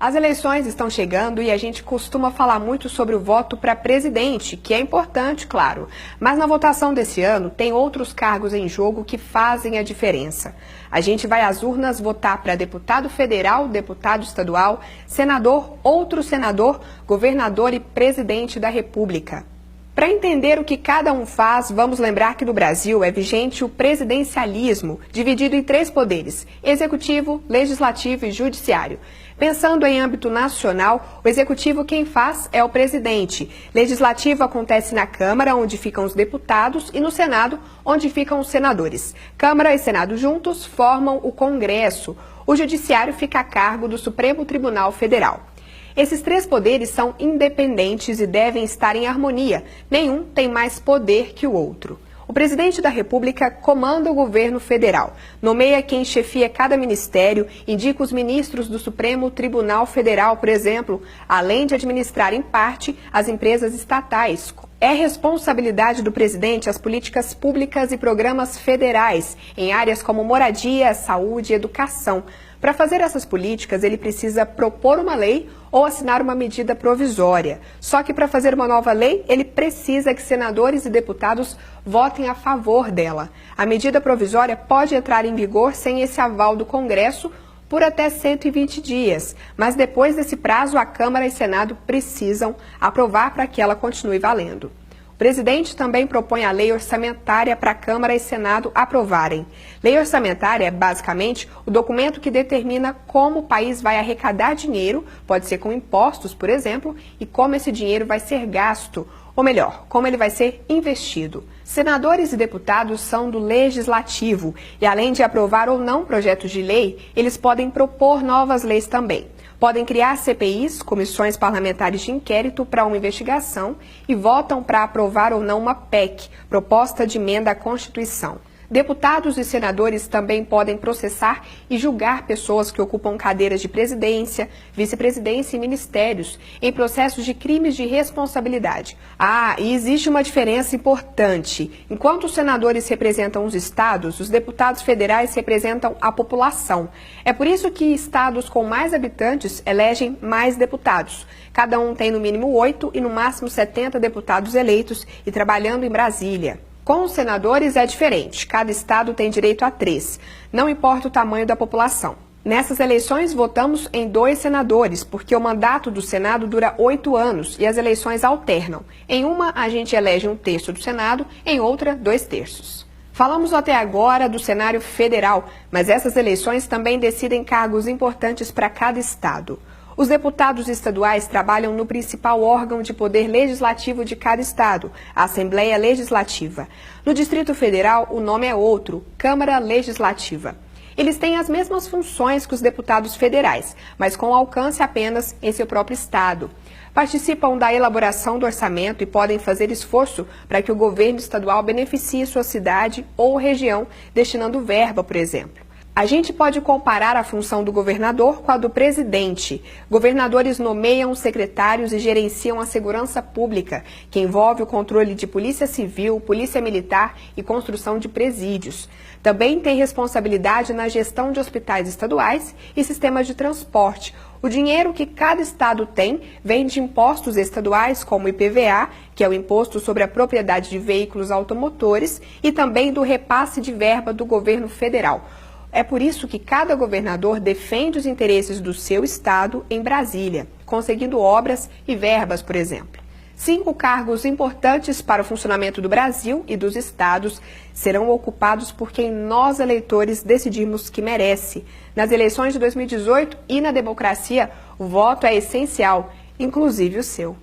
As eleições estão chegando e a gente costuma falar muito sobre o voto para presidente, que é importante, claro. Mas na votação desse ano tem outros cargos em jogo que fazem a diferença. A gente vai às urnas votar para deputado federal, deputado estadual, senador, outro senador, governador e presidente da República. Para entender o que cada um faz, vamos lembrar que no Brasil é vigente o presidencialismo, dividido em 3 poderes: executivo, legislativo e judiciário. Pensando em âmbito nacional, o executivo quem faz é o presidente. Legislativo acontece na Câmara, onde ficam os deputados, e no Senado, onde ficam os senadores. Câmara e Senado juntos formam o Congresso. O judiciário fica a cargo do Supremo Tribunal Federal. Esses 3 poderes são independentes e devem estar em harmonia. Nenhum tem mais poder que o outro. O presidente da República comanda o governo federal, nomeia quem chefia cada ministério, indica os ministros do Supremo Tribunal Federal, por exemplo, além de administrar em parte as empresas estatais. É responsabilidade do presidente as políticas públicas e programas federais em áreas como moradia, saúde e educação. Para fazer essas políticas, ele precisa propor uma lei ou assinar uma medida provisória. Só que para fazer uma nova lei, ele precisa que senadores e deputados votem a favor dela. A medida provisória pode entrar em vigor sem esse aval do Congresso por até 120 dias, mas depois desse prazo, a Câmara e Senado precisam aprovar para que ela continue valendo. O presidente também propõe a lei orçamentária para a Câmara e Senado aprovarem. Lei orçamentária é, basicamente, o documento que determina como o país vai arrecadar dinheiro, pode ser com impostos, por exemplo, e como esse dinheiro vai ser gasto, ou melhor, como ele vai ser investido. Senadores e deputados são do Legislativo e, além de aprovar ou não projetos de lei, eles podem propor novas leis também. Podem criar CPIs, comissões parlamentares de inquérito, para uma investigação e votam para aprovar ou não uma PEC, proposta de emenda à Constituição. Deputados e senadores também podem processar e julgar pessoas que ocupam cadeiras de presidência, vice-presidência e ministérios em processos de crimes de responsabilidade. E existe uma diferença importante. Enquanto os senadores representam os estados, os deputados federais representam a população. É por isso que estados com mais habitantes elegem mais deputados. Cada um tem no mínimo 8 e no máximo 70 deputados eleitos e trabalhando em Brasília. Com os senadores é diferente, cada estado tem direito a 3, não importa o tamanho da população. Nessas eleições votamos em 2 senadores, porque o mandato do Senado dura 8 anos e as eleições alternam. Em uma a gente elege 1/3 do Senado, em outra 2/3. Falamos até agora do cenário federal, mas essas eleições também decidem cargos importantes para cada estado. Os deputados estaduais trabalham no principal órgão de poder legislativo de cada estado, a Assembleia Legislativa. No Distrito Federal, o nome é outro, Câmara Legislativa. Eles têm as mesmas funções que os deputados federais, mas com alcance apenas em seu próprio estado. Participam da elaboração do orçamento e podem fazer esforço para que o governo estadual beneficie sua cidade ou região, destinando verba, por exemplo. A gente pode comparar a função do governador com a do presidente. Governadores nomeiam os secretários e gerenciam a segurança pública, que envolve o controle de polícia civil, polícia militar e construção de presídios. Também tem responsabilidade na gestão de hospitais estaduais e sistemas de transporte. O dinheiro que cada estado tem vem de impostos estaduais, como o IPVA, que é o Imposto sobre a Propriedade de Veículos Automotores, e também do repasse de verba do governo federal. É por isso que cada governador defende os interesses do seu estado em Brasília, conseguindo obras e verbas, por exemplo. 5 cargos importantes para o funcionamento do Brasil e dos estados serão ocupados por quem nós, eleitores, decidimos que merece. Nas eleições de 2018 e na democracia, o voto é essencial, inclusive o seu.